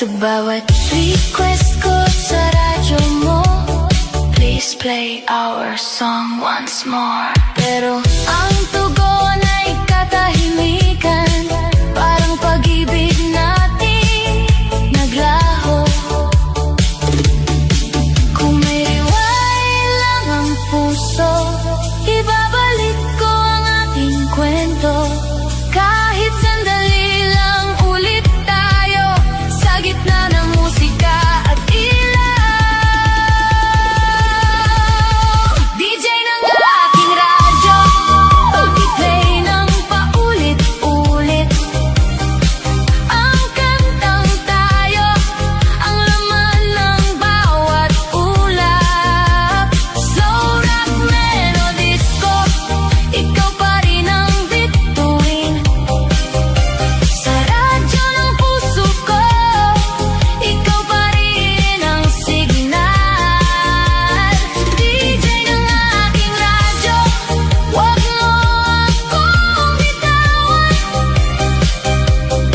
Sa bawat request ko sa radyo mo, please play our song once more. Pero ang tugon ay katahimikan, parang pag-ibig natin naglaho. Kung may rewind lang ang puso, ibabalik ko ang aking kwento. Kahit sandali lang ulit tayo sa gitna ng musika at ilaw. DJ ng aking radyo, pag-play ng paulit-ulit ang kantang tayo, ang laman ng bawat ulap. Slow rock melodies ko, ikaw pa rin ang bituin. Sa radyo ng puso ko, ikaw pa rin ang signal. DJ ng aking radyo, wag mo akong bitawan.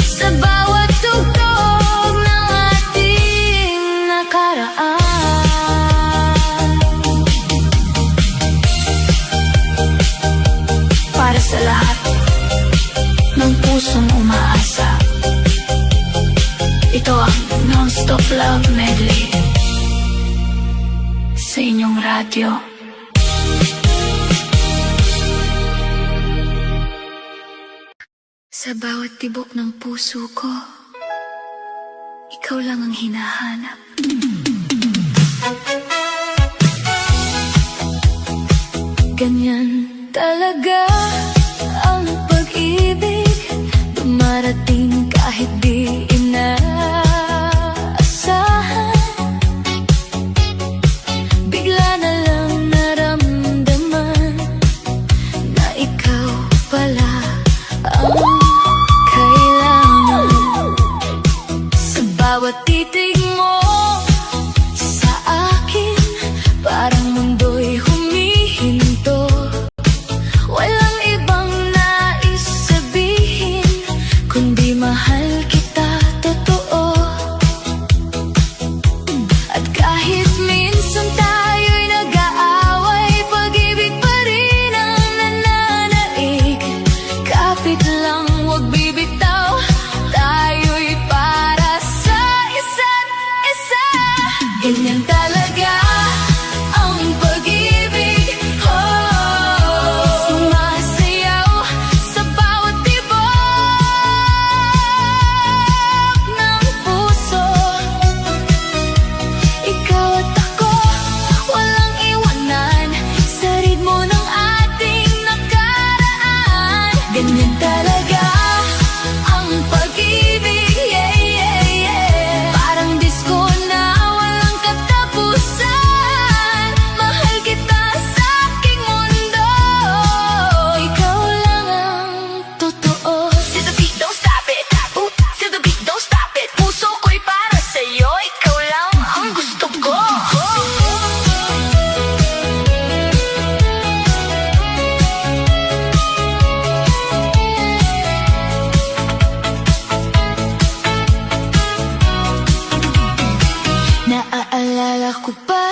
Sa bawat tugtog ng ating nakaraan, para sa lahat ng pusong umaasa, ito ang Non-Stop Love Medley sa inyong radyo. Sa bawat tibok ng puso ko, ikaw lang ang hinahanap. Ganyan talaga ang pag-ibig, dumarating kahit di inaasahan. Bigla na lang naramdaman na ikaw pala ang kailangan. Sa bawat titig mo sa akin, parang mundo'y humihinto. Walang ibang nais sabihin, kundi mahal kita totoo. At kahit minsan tayo'y nag-aaway, pag-ibig pa rin ang nananaig. Kapit lang, huwag bibitaw, tayo'y para sa isa't isa. Ganyan talaga ang pag-ibig, oh, sumasayaw sa bawat tibok ng puso. Ikaw at ako, walang iwanan sa ritmo ng ating nakaraan. Ganyan talaga ang pag-ibig, yeah, yeah, yeah. Parang disco na walang katapusan. Mahal kita sa aking mundo, ikaw lang ang totoo. See the beat, don't stop it. Ooh, see the beat, don't stop it. Puso ko'y para sa'yo, ikaw lang ang gusto ko. Naaalala ko pa